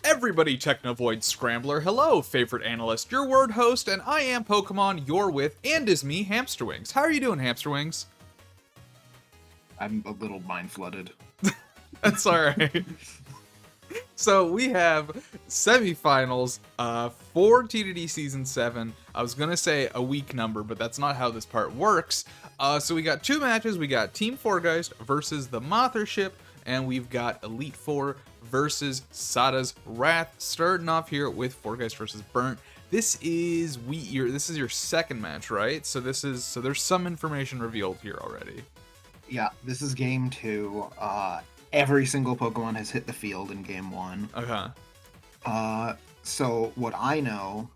Everybody Technovoid Scrambler, hello favorite analyst, your word host, and I am Pokemon you're with, and is me, Hamsterwings. How are you doing, Hamsterwings? I'm a little mind flooded. That's alright. So we have semifinals for TDD Season 7. I was gonna say a week number, but that's not how this part works. So we got two matches. We got Team Fourgeist versus the Moth-ership, and we've got Elite Four versus Sada's Wrath. Starting off here with Fourgeist versus Burnt. This is your second match, right? So there's some information revealed here already. Yeah, this is game 2. Every single Pokemon has hit the field in game 1. Okay. So what I know...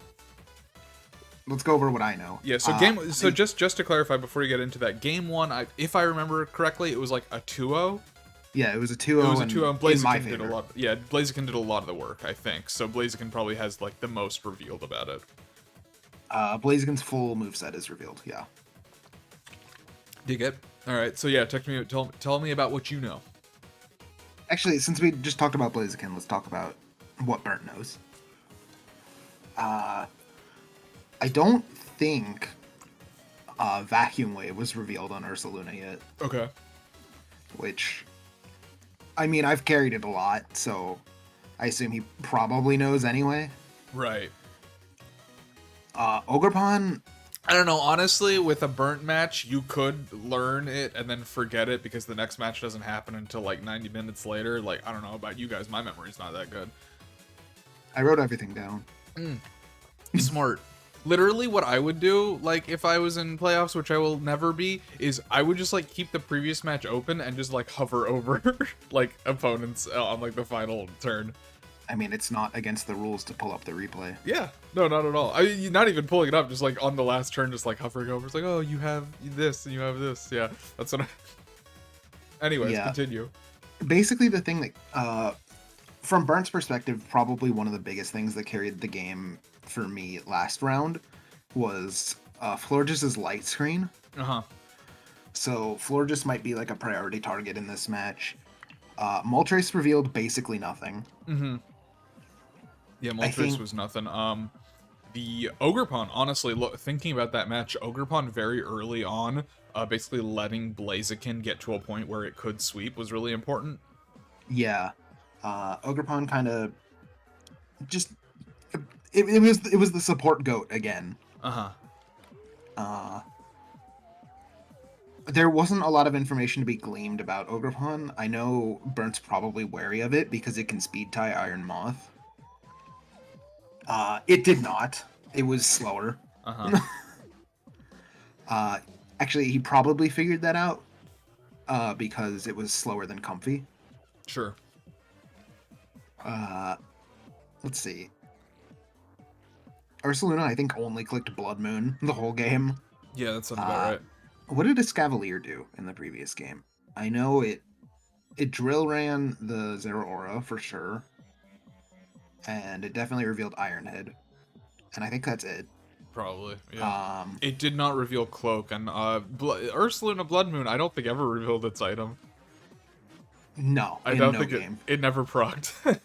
Let's go over what I know. Yeah, so just to clarify before you get into that, game 1, if I remember correctly, it was like a 2-0. Yeah, it was a 2-0. It was a 2-0, and Blaziken did a lot. Yeah, Blaziken did a lot of the work, I think. So Blaziken probably has like the most revealed about it. Blaziken's full moveset is revealed, yeah. Dig it? Alright, so yeah, tell me about what you know. Actually, since we just talked about Blaziken, let's talk about what Burnt knows. I don't think Vacuum Wave was revealed on Ursaluna yet. Okay. Which, I mean, I've carried it a lot, so I assume he probably knows anyway. Right. Ogerpon... I don't know, honestly, with a Burnt match, you could learn it and then forget it because the next match doesn't happen until like 90 minutes later. Like, I don't know about you guys, my memory's not that good. I wrote everything down. Smart. Literally what I would do, like, if I was in playoffs, which I will never be, is I would just, like, keep the previous match open and just, like, hover over, like, opponents on, like, the final turn. I mean, it's not against the rules to pull up the replay. Yeah. No, not at all. I mean, you're not even pulling it up, just, like, on the last turn, just, like, hovering over. It's like, oh, you have this, and you have this. Yeah, that's what I... Anyways, yeah. Continue. Basically, the thing that, from Burnt's perspective, probably one of the biggest things that carried the game for me last round was Florges' light screen. Uh-huh. So Florges might be like a priority target in this match. Moltres revealed basically nothing. Mm-hmm. Yeah, Moltres was nothing. The Ogerpon, honestly, thinking about that match, Ogerpon very early on, basically letting Blaziken get to a point where it could sweep was really important. Yeah. Ogerpon kind of just... It was the support goat again. Uh-huh. There wasn't a lot of information to be gleaned about Ogerpon. I know Burnt's probably wary of it because it can speed tie Iron Moth. It did not. It was slower. Uh-huh. Actually, he probably figured that out because it was slower than Comfy. Sure. Let's see. Ursaluna, I think, only clicked Blood Moon the whole game. Yeah, that sounds about right. What did Escavalier do in the previous game? I know it drill ran the Zeraora for sure. And it definitely revealed Ironhead. And I think that's it. Probably, yeah. It did not reveal Cloak, and Ursaluna Blood Moon, I don't think ever revealed its item. No, I don't think it never procced.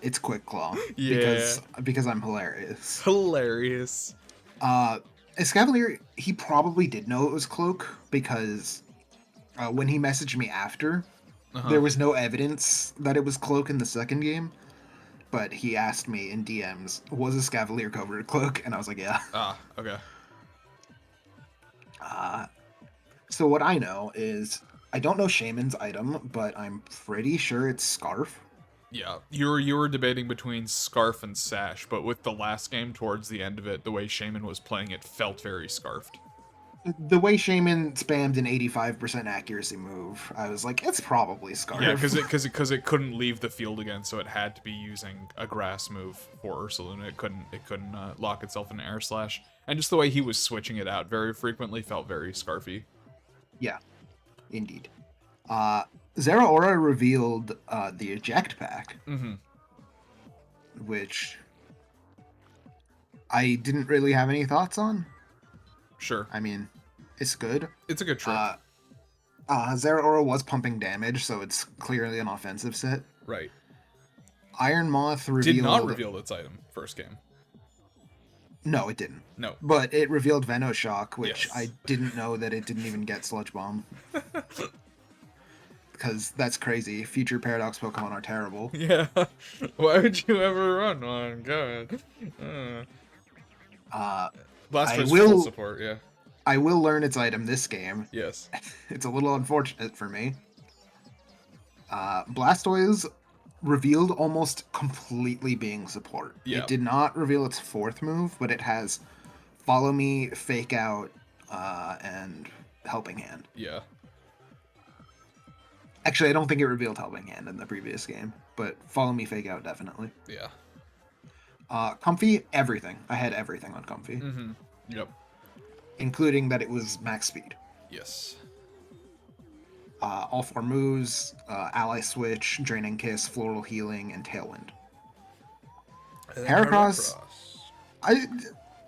It's Quick Claw. Yeah. Because I'm hilarious. Hilarious. Escavalier, he probably did know it was Cloak, because when he messaged me after, there was no evidence that it was Cloak in the second game, but he asked me in DMs, was Escavalier covered Cloak? And I was like, yeah. Ah, okay. So what I know is, I don't know Shaman's item, but I'm pretty sure it's Scarf. Yeah, you were debating between Scarf and Sash, but with the last game, towards the end of it, the way Shaman was playing it felt very Scarfed. The way Shaman spammed an 85% accuracy move, I was like, it's probably Scarf. Yeah, because it couldn't leave the field again, so it had to be using a grass move for Ursaluna. It couldn't lock itself in Air Slash, and just the way he was switching it out very frequently felt very Scarfy. Yeah, indeed. Zeraora revealed the Eject Pack, which I didn't really have any thoughts on. Sure. I mean, it's good. It's a good trick. Zeraora was pumping damage, so it's clearly an offensive set. Right. Iron Moth Did not revealed... reveal its item first game. No, it didn't. No. But it revealed Venoshock, which Yes. I didn't know that it didn't even get Sludge Bomb. Because that's crazy. Future Paradox Pokemon are terrible. Yeah. Why would you ever run one? God. Blastoise full support, yeah. I will learn its item this game. Yes. It's a little unfortunate for me. Blastoise revealed almost completely being support. Yeah. It did not reveal its fourth move, but it has Follow Me, Fake Out, and Helping Hand. Yeah. Actually, I don't think it revealed Helping Hand in the previous game, but Follow Me, Fake Out, definitely. Yeah. Comfy, everything. I had everything on Comfy. Mm-hmm. Yep. Including that it was max speed. Yes. All 4 moves, Ally Switch, Draining Kiss, Floral Healing, and Tailwind. Heracross,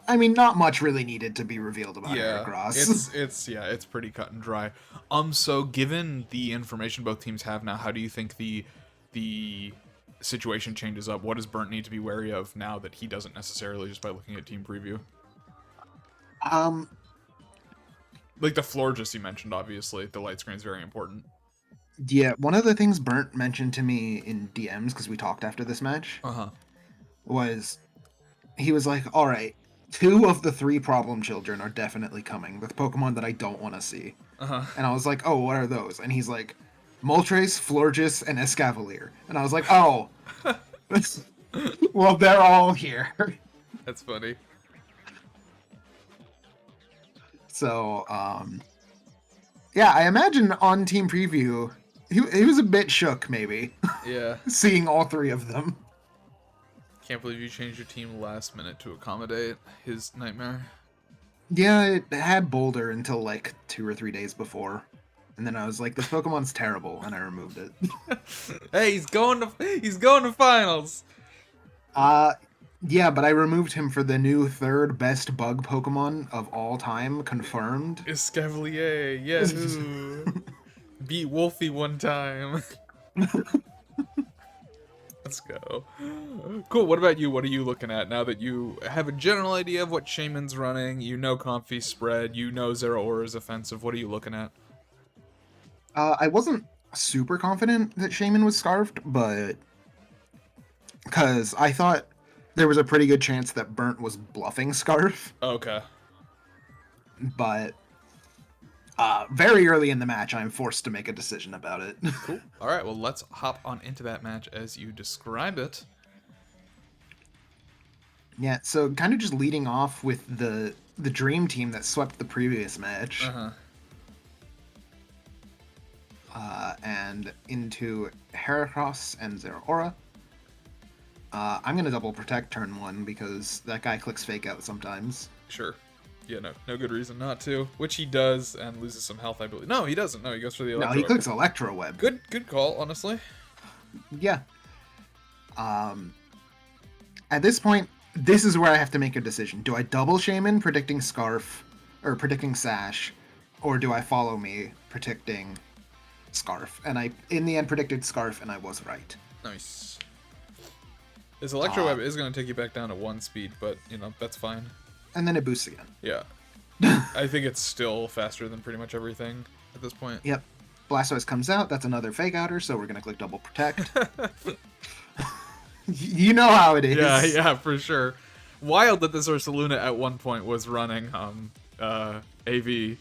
I mean, not much really needed to be revealed about Heracross. It's pretty cut and dry. So given the information both teams have now, how do you think the situation changes up? What does Burnt need to be wary of now that he doesn't necessarily, just by looking at team preview? Like the Fourgeist you mentioned, obviously. The light screen is very important. Yeah, one of the things Burnt mentioned to me in DMs, because we talked after this match, was he was like, all right, 2 of the 3 problem children are definitely coming with Pokemon that I don't want to see. And I was like, oh, what are those? And he's like, Moltres, Fourgeist, and Escavalier. And I was like, oh, well, they're all here. That's funny. So, yeah, I imagine on Team Preview, he was a bit shook, maybe. Yeah. Seeing all 3 of them. Can't believe you changed your team last minute to accommodate his nightmare. Yeah, it had Boulder until like 2 or 3 days before. And then I was like, this Pokemon's terrible, and I removed it. Hey, he's going to finals! Yeah, but I removed him for the new 3rd best bug Pokemon of all time, confirmed. Escavalier, yahoo! Beat Wolfie one time. Let's go. Cool, what about you? What are you looking at now that you have a general idea of what Shaman's running? You know Comfy's spread, you know Zeraora's offensive. What are you looking at? I wasn't super confident that Shaman was Scarfed, but... because I thought there was a pretty good chance that Burnt was bluffing Scarf. Okay. But very early in the match, I'm forced to make a decision about it. Cool. All right, well, let's hop on into that match as you describe it. Yeah, so kind of just leading off with the dream team that swept the previous match. And into Heracross and Zeraora. I'm going to double protect turn 1 because that guy clicks Fake Out sometimes. Sure. Yeah, no good reason not to. Which he does and loses some health, I believe. No, he doesn't. No, he goes for the Electro No, he clicks Electro Web. Good call, honestly. Yeah. At this point, this is where I have to make a decision. Do I double Shaman, predicting Scarf, or predicting Sash, or do I follow me, predicting Scarf? And I, in the end, predicted Scarf, and I was right. Nice. His Electro Web is going to take you back down to 1 speed, but, you know, that's fine. And then it boosts again. Yeah. I think it's still faster than pretty much everything at this point. Yep. Blastoise comes out. That's another Fake Outer, so we're going to click Double Protect. You know how it is. Yeah, for sure. Wild that this Ursaluna at one point was running AV.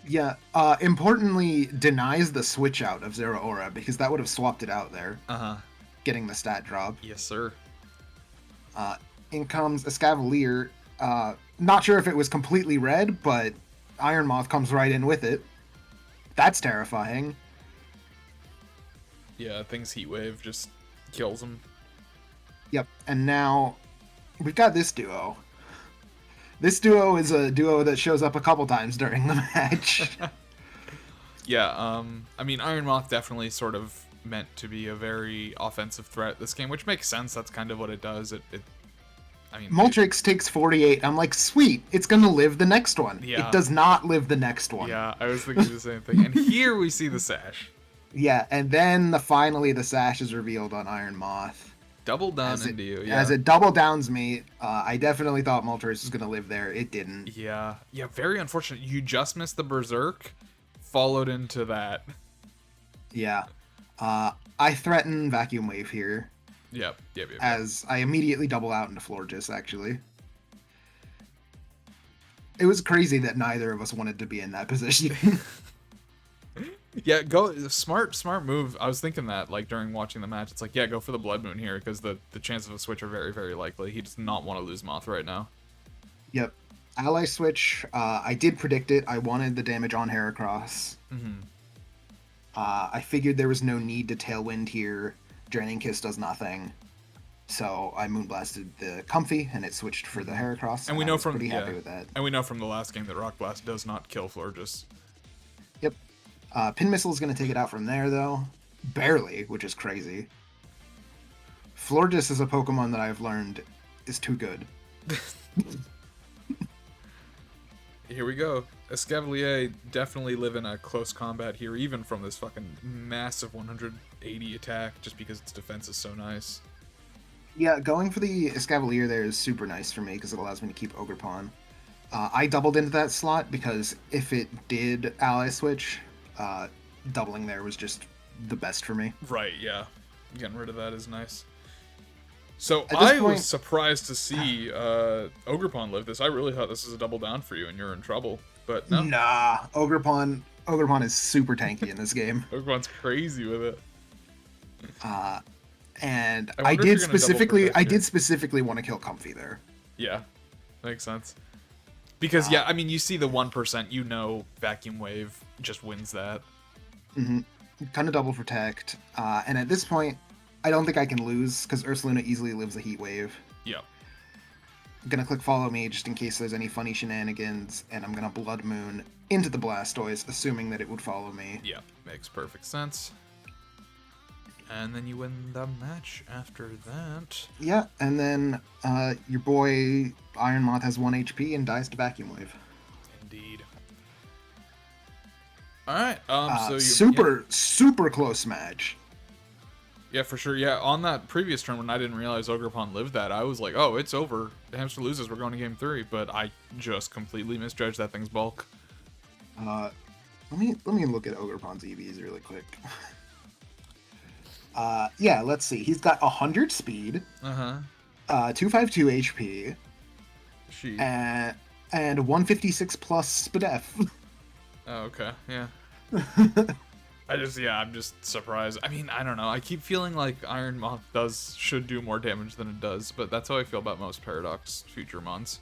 Yeah, importantly, denies the switch out of Zeraora, because that would have swapped it out there. Getting the stat drop. Yes, sir. In comes Escavalier. Not sure if it was completely red, but Iron Moth comes right in with it. That's terrifying. Yeah, Thing's Heat Wave just kills him. Yep, and now we've got this duo. This duo is a duo that shows up a couple times during the match. Yeah, I mean, Iron Moth definitely sort of meant to be a very offensive threat this game, which makes sense. That's kind of what it does. I mean, Moltres takes 48. I'm like, sweet, it's gonna live the next one. Yeah. It does not live the next one. Yeah, I was thinking the same thing. And here we see the Sash. Yeah, and then finally the Sash is revealed on Iron Moth. Double down into you, yeah. As it double downs me, I definitely thought Moltres was going to live there. It didn't. Yeah, very unfortunate. You just missed the Berserk, followed into that. Yeah. I threaten Vacuum Wave here. Yep. As I immediately double out into Fourgeist, actually. It was crazy that neither of us wanted to be in that position. Yeah, go smart move. I was thinking that like during watching the match, it's like, yeah, go for the Blood Moon here because the chances of a switch are very, very likely. He does not want to lose Moth right now. Yep. Ally switch. I did predict it. I wanted the damage on Heracross. Mm-hmm. I figured there was no need to Tailwind here. Draining Kiss does nothing. So I Moonblasted the Comfy, and it switched for the Heracross. And we know from pretty happy with that. And we know from the last game that Rock Blast does not kill Florges. Yep. Pin Missile is going to take it out from there, though. Barely, which is crazy. Florges is a Pokemon that I've learned is too good. Here we go. Escavalier definitely live in a close combat here, even from this fucking massive 180 attack, just because its defense is so nice. Yeah, going for the Escavalier there is super nice for me because it allows me to keep Ogerpon. I doubled into that slot because if it did ally switch, doubling there was just the best for me. Right, yeah. Getting rid of that is nice. So I was surprised to see Ogerpon live this. I really thought this was a double down for you and you're in trouble, but no. Nah, Ogerpon is super tanky in this game. Ogerpon's crazy with it. And I did specifically want to kill Comfy there. Yeah, makes sense. Because yeah, I mean, you see the 1%, you know, Vacuum Wave just wins that. Mm-hmm. Kind of double protect, and at this point, I don't think I can lose because Ursaluna easily lives a Heat Wave. Yeah. I'm gonna click Follow Me just in case there's any funny shenanigans, and I'm gonna Blood Moon into the Blastoise, assuming that it would follow me. Yeah, makes perfect sense. And then you win the match after that. Yeah, and then your boy Iron Moth has 1 HP and dies to Vacuum Wave. Indeed. All right. So super close match. Yeah, for sure. Yeah, on that previous turn when I didn't realize Ogerpon lived that, I was like, oh, it's over. The hamster loses. We're going to game 3. But I just completely misjudged that thing's bulk. Let me look at Ogerpon's EVs really quick. Yeah, let's see. He's got 100 speed. 252 HP. And 156 plus SPDEF. Oh, okay. Yeah. I'm just surprised. I mean, I don't know. I keep feeling like Iron Moth should do more damage than it does, but that's how I feel about most Paradox Future Mons.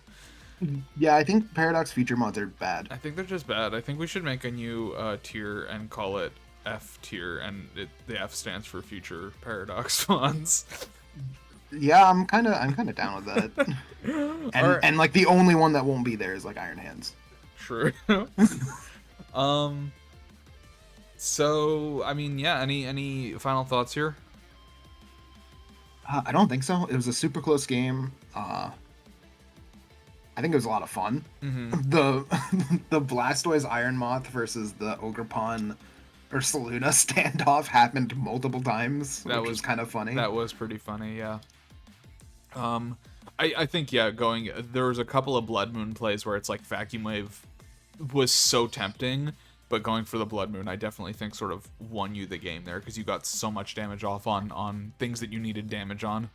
Yeah, I think Paradox Future Mons are bad. I think they're just bad. I think we should make a new tier and call it F tier, and the F stands for Future Paradox Mons. Yeah, I'm kind of down with that. And like the only one that won't be there is like Iron Hands. True. So I mean, yeah. Any final thoughts here? I don't think so. It was a super close game. I think it was a lot of fun. Mm-hmm. The Blastoise Iron Moth versus the Ogerpon Ursaluna standoff happened multiple times, which was kind of funny. That was pretty funny, yeah. I think, yeah, there was a couple of Blood Moon plays where it's like Vacuum Wave was so tempting, but going for the Blood Moon, I definitely think sort of won you the game there because you got so much damage off on things that you needed damage on.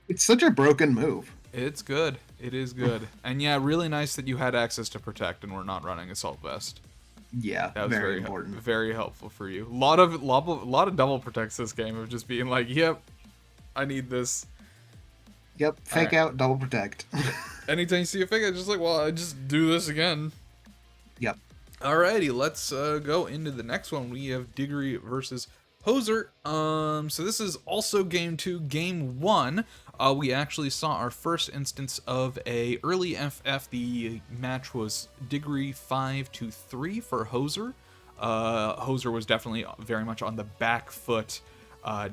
It's such a broken move. It's good. It is good. And yeah, really nice that you had access to Protect and we're not running Assault Vest. Yeah, that was very important. Very helpful for you. A lot of double protects this game of just being like, yep, I need this. Yep, fake out, double protect. Anytime you see a fake out, just like, well, I just do this again. Yep. Alrighty, let's go into the next one. We have Diggory versus Hoser. So this is also game 2, game 1. We actually saw our first instance of a early FF. The match was Diggory 5-3 for Hoser. Hoser was definitely very much on the back foot.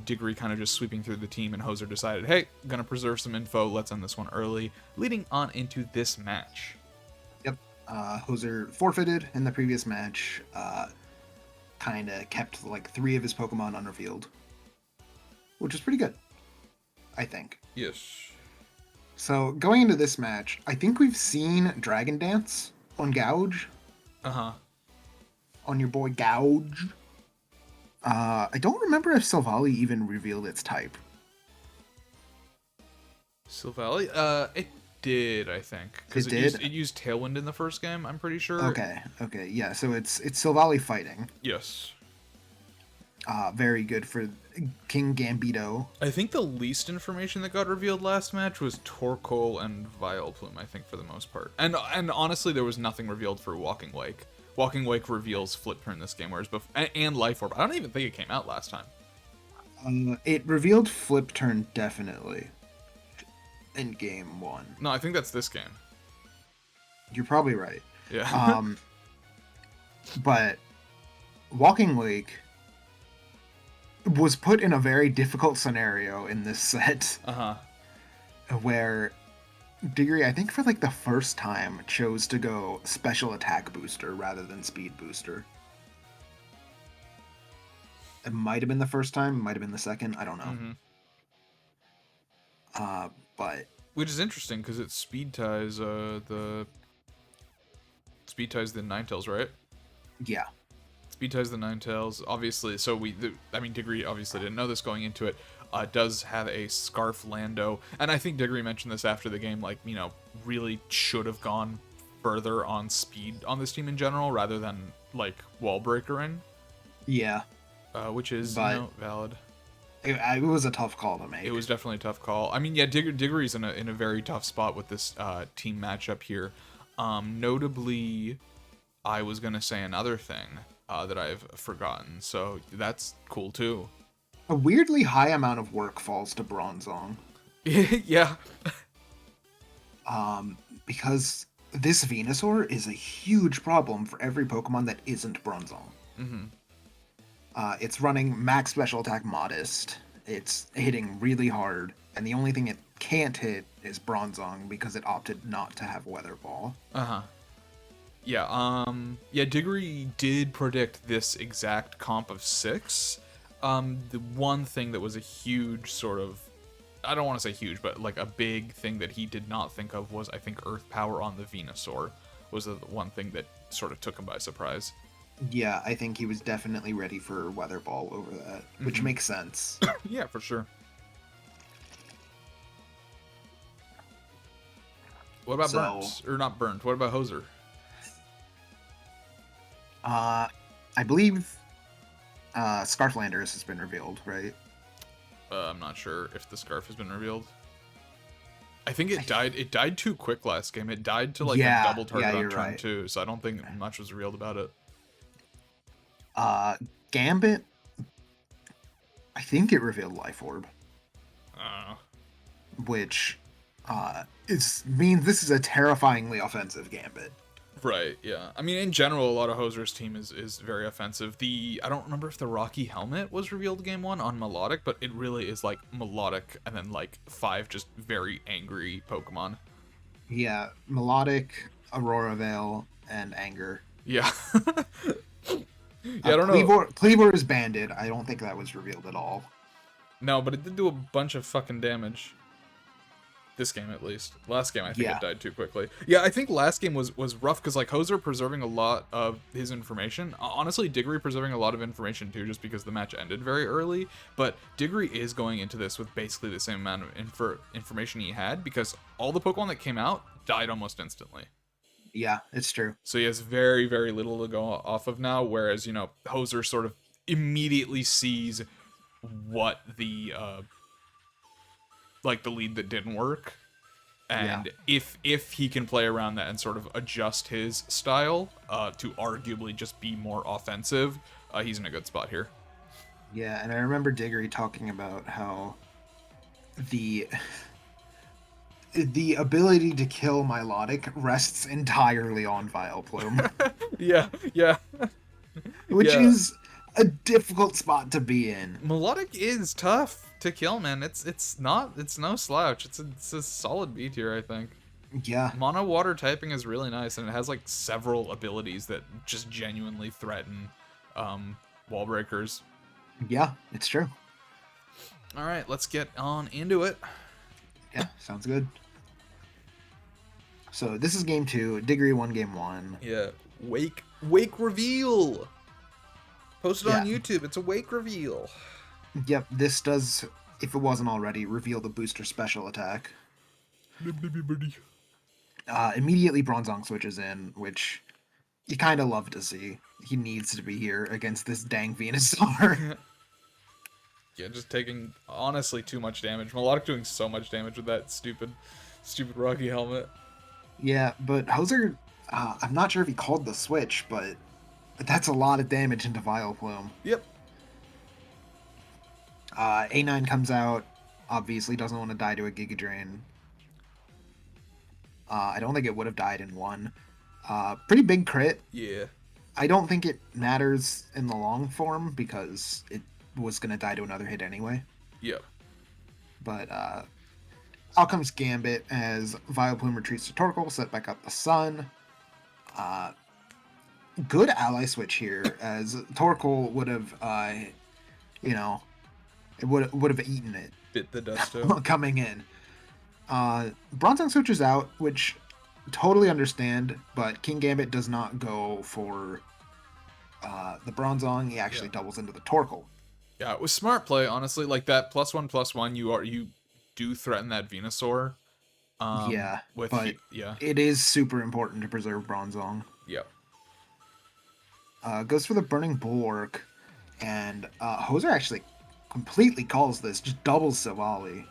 Diggory kind of just sweeping through the team, and Hoser decided, hey, gonna preserve some info, let's end this one early, leading on into this match. Yep. Hoser forfeited in the previous match. Kind of kept like 3 of his Pokemon unrevealed, which is pretty good. I think. Yes. So going into this match, I think we've seen Dragon Dance on Gouge. Uh-huh. On your boy Gouge. I don't remember if Silvally even revealed its type. Silvally? It did, I think. Because It did? it used Tailwind in the first game, I'm pretty sure. Okay, yeah, so it's Silvally fighting. Yes. Very good for King Gambito. I think the least information that got revealed last match was Torkoal and Vileplume, I think, for the most part. And honestly, there was nothing revealed for Walking Wake. Walking Wake reveals Flip Turn this game, whereas and Life Orb. I don't even think it came out last time. It revealed Flip Turn definitely in game 1. No, I think that's this game. You're probably right. Yeah. But Walking Wake was put in a very difficult scenario in this set. Where Diggory, I think for like the first time, chose to go special attack booster rather than speed booster. It might have been the first time, might have been the second, I don't know. But which is interesting because it speed ties the Ninetales, right? Yeah. Speed ties the Ninetales, obviously. So Diggory obviously didn't know this going into it. Does have a Scarf Lando, and I think Diggory mentioned this after the game. Like, really should have gone further on speed on this team in general, rather than like wall breakering. Yeah. Which is valid. It was a tough call to make. It was definitely a tough call. I mean, yeah, Diggory's in a very tough spot with this team matchup here. Notably, I was gonna say another thing that I've forgotten, so that's cool too. A weirdly high amount of work falls to Bronzong. Yeah. Because this Venusaur is a huge problem for every Pokemon that isn't Bronzong. It's running max special attack Modest. It's hitting really hard, and the only thing it can't hit is Bronzong because it opted not to have Weather Ball. Yeah, Diggory did predict this exact comp of 6. The one thing that was a huge sort of, I don't want to say huge, but like a big thing that he did not think of was, I think, Earth Power on the Venusaur was the one thing that sort of took him by surprise. Yeah, I think he was definitely ready for Weather Ball over that, which makes sense. Yeah, for sure. What about Burnt? Or not Burnt, what about Hoser? I believe Scarflanders has been revealed, right? I'm not sure if the Scarf has been revealed. I think it died. It died too quick last game. It died to like a double target on turn 2, so I don't think much was revealed about it. Gambit, I think it revealed Life Orb. Which means this is a terrifyingly offensive Gambit. Right, yeah. I mean, in general, a lot of Hoser's team is very offensive. I don't remember if the Rocky Helmet was revealed game 1 on Melodic, but it really is like Melodic and then like 5 just very angry Pokemon. Yeah, Melodic, Aurora Veil, and Anger. Yeah. Yeah, I don't know. Cleavor is banded. I don't think that was revealed at all. No, but it did do a bunch of fucking damage. This game, at least. Last game, I think it died too quickly. Yeah, I think last game was rough, because, like, Hoser preserving a lot of his information. Honestly, Diggory preserving a lot of information, too, just because the match ended very early. But Diggory is going into this with basically the same amount of information he had, because all the Pokemon that came out died almost instantly. Yeah, it's true. So he has very, very little to go off of now, whereas, Hoser sort of immediately sees what the lead that didn't work, and if he can play around that and sort of adjust his style to arguably just be more offensive, he's in a good spot here. Yeah, and I remember Diggory talking about how the ability to kill Milotic rests entirely on Vileplume. yeah. Which is a difficult spot to be in. Melodic is tough to kill, man. It's no slouch. It's a solid B tier, I think. Yeah. Mono water typing is really nice, and it has like several abilities that just genuinely threaten wall breakers. Yeah, it's true. All right, let's get on into it. Yeah, sounds good. So this is game 2, Degree 1, game 1. Yeah, wake reveal. Posted Yeah. on YouTube. It's a wake reveal. Yep, this does, if it wasn't already, reveal the booster special attack. Immediately Bronzong switches in, which you kind of love to see. He needs to be here against this dang Venusaur. Yeah, just taking, honestly, too much damage. Melodic doing so much damage with that stupid Rocky helmet. Yeah, but Hoser, I'm not sure if he called the switch, but that's a lot of damage into Vileplume. Yep. A9 comes out, obviously doesn't want to die to a Giga Drain. I don't think it would have died in 1. Pretty big crit. Yeah. I don't think it matters in the long form because it was going to die to another hit anyway. Yep. But out comes Gambit as Vileplume retreats to Torkoal, set back up the Sun. Good ally switch here, as Torkoal would have, it would have eaten it. Bit the dusto. Coming in. Bronzong switches out, which totally understand, but King Gambit does not go for the Bronzong. He actually doubles into the Torkoal. Yeah, it was smart play, honestly. Like that +1/+1, you do threaten that Venusaur. It is super important to preserve Bronzong. Yep. Goes for the Burning Bulwark, and Hoser actually completely calls this, just doubles Silvally.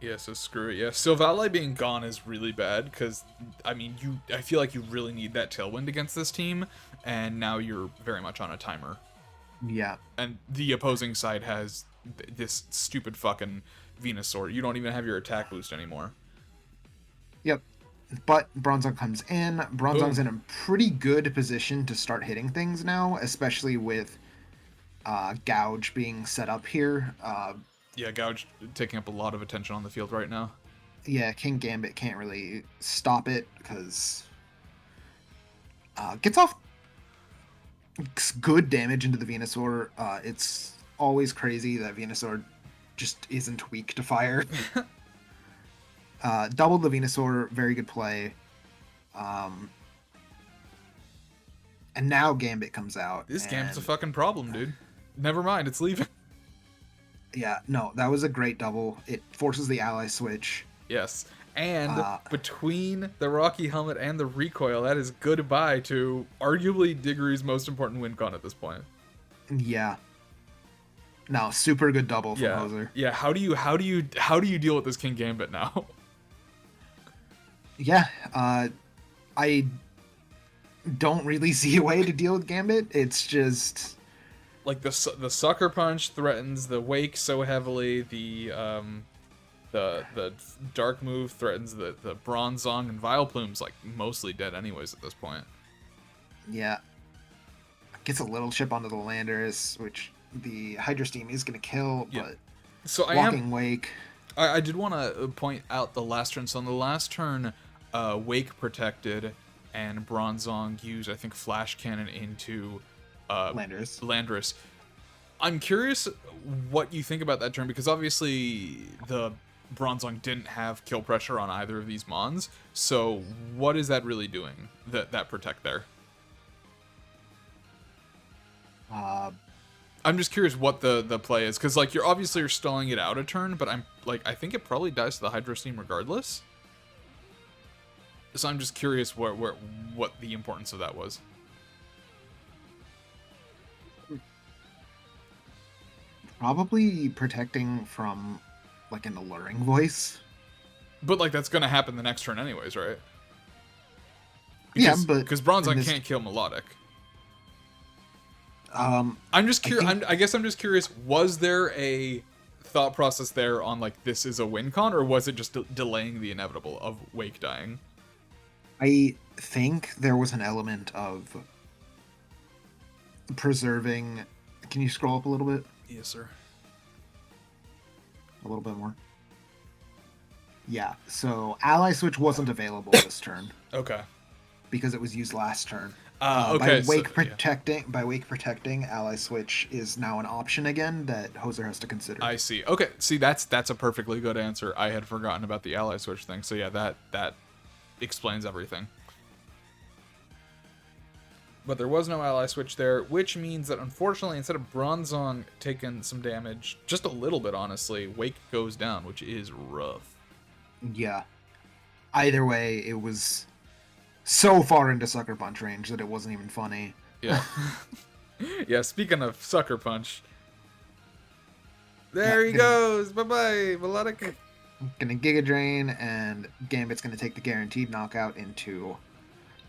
Yeah, so screw it. Yeah, Silvally being gone is really bad because, I mean, I feel like you really need that Tailwind against this team, and now you're very much on a timer. Yeah. And the opposing side has this stupid fucking Venusaur. You don't even have your attack boost anymore. Yep. But Bronzong comes in. Bronzong's in a pretty good position to start hitting things now, especially with Gouge being set up here. Yeah, Gouge taking up a lot of attention on the field right now. Yeah, King Gambit can't really stop it because gets off good damage into the Venusaur. It's always crazy that Venusaur just isn't weak to fire. Doubled the Venusaur, very good play. And now Gambit comes out. This Gambit's a fucking problem, dude. Never mind, it's leaving. Yeah, no, that was a great double. It forces the ally switch. Yes. And between the Rocky helmet and the recoil, that is goodbye to arguably Diggory's most important win con at this point. Yeah. No, super good double from Hoser. Yeah, how do you deal with this King Gambit now? Yeah, I don't really see a way to deal with Gambit. It's just like the Sucker Punch threatens the Wake so heavily, the Dark Move threatens the Bronzong, and Vileplume's like mostly dead anyways at this point. Yeah. Gets a little chip onto the Landers, which the Hydro Steam is going to kill, but so Wake. I did want to point out the last turn. So on the last turn, Wake protected, and Bronzong used, I think, Flash Cannon into Landorus. I'm curious what you think about that turn, because obviously the Bronzong didn't have kill pressure on either of these Mons. So what is that really doing, that protect there? I'm just curious what the play is, because like you're stalling it out a turn, but I think it probably dies to the Hydro Steam regardless. So I'm just curious what the importance of that was. Probably protecting from like an alluring voice. But like that's gonna happen the next turn anyways, right? Because Bronzong can't kill Melodic. I'm just curious. I guess I'm just curious. Was there a thought process there on like this is a win con, or was it just delaying the inevitable of Wake dying? I think there was an element of preserving. Can you scroll up a little bit? Yes, sir. A little bit more. Yeah. So ally switch wasn't available this turn. Okay. Because it was used last turn. Okay, so yeah. By wake protecting, ally switch is now an option again that Hoser has to consider. I see. Okay, see that's a perfectly good answer. I had forgotten about the ally switch thing. So yeah, that explains everything. But there was no ally switch there, which means that unfortunately, instead of Bronzong taking some damage, just a little bit honestly, Wake goes down, which is rough. Yeah. Either way, it was so far into Sucker Punch range that it wasn't even funny. Yeah. Yeah, speaking of Sucker Punch. There he goes! Bye-bye, Melodic! Gonna Giga Drain, and Gambit's gonna take the guaranteed knockout into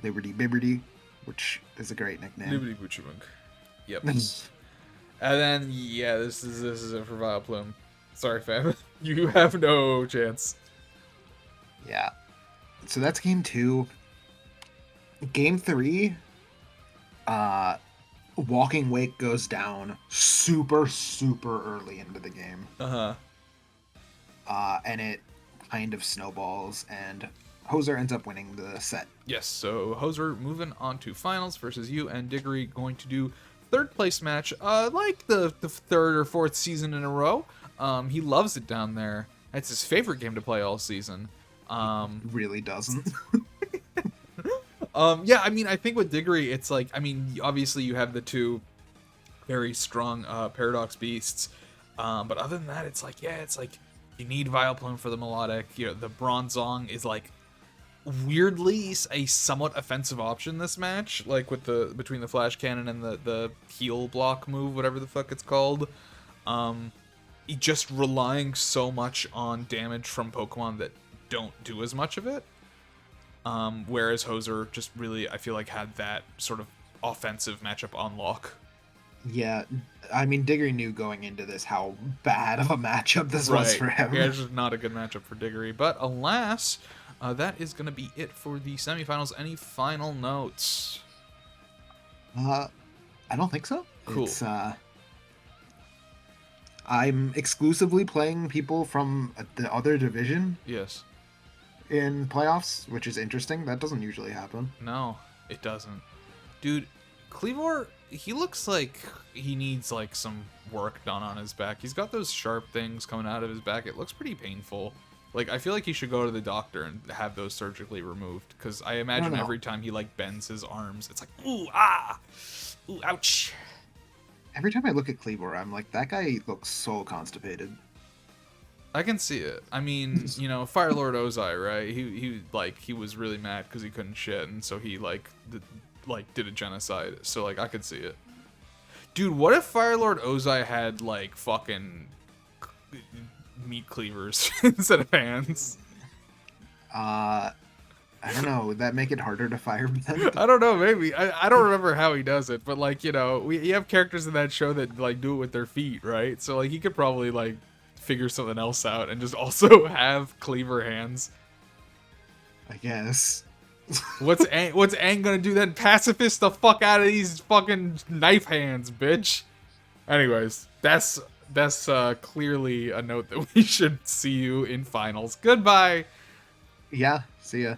Liberty Bibberty, which is a great nickname. Liberty Butcherbunk. Yep. And then, yeah, this is it for Vileplume. Sorry, fam. You have no chance. Yeah. So that's game 2. Game 3, Walking Wake goes down super early into the game. And it kind of snowballs, and Hoser ends up winning the set. Yes, so Hoser moving on to finals versus you and Diggory going to do third place match, like the third or fourth season in a row. He loves it down there. It's his favorite game to play all season. Really doesn't. Yeah, I mean, I think with Diggory, it's like, I mean, obviously you have the two very strong Paradox Beasts, but other than that, it's like, yeah, it's like, you need Vileplume for the melodic. You know, the Bronzong is like weirdly a somewhat offensive option this match, like with the between the Flash Cannon and the heal block move, whatever the fuck it's called. Just relying so much on damage from Pokemon that don't do as much of it. Whereas Hoser just really, I feel like, had that sort of offensive matchup on lock. Yeah, I mean, Diggory knew going into this how bad of a matchup this was for him. Yeah, it's just not a good matchup for Diggory. But alas, that is going to be it for the semifinals. Any final notes? I don't think so. Cool. It's, I'm exclusively playing people from the other division. Yes. In playoffs, which is interesting. That doesn't usually happen. No, it doesn't. Dude, Cleavor, he looks like he needs like some work done on his back. He's got those sharp things coming out of his back. It looks pretty painful. Like, I feel like he should go to the doctor and have those surgically removed, because I imagine every time he like bends his arms, it's like, ooh, ah, ooh, ouch. Every time I look at Cleavor, I'm like, that guy looks so constipated. I can see it. I mean, you know, Fire Lord Ozai, right? He was really mad because he couldn't shit, and so he did a genocide. So like, I could see it. Dude, what if Fire Lord Ozai had like fucking meat cleavers instead of hands? I don't know. Would that make it harder to firebend? I don't know. Maybe. I don't remember how he does it, but like, you know, you have characters in that show that like do it with their feet, right? So like, he could probably like figure something else out and just also have cleaver hands. I guess. What's Aang gonna do then? Pacifist the fuck out of these fucking knife hands, bitch. Anyways, that's clearly a note that we should see you in finals. Goodbye. Yeah, see ya.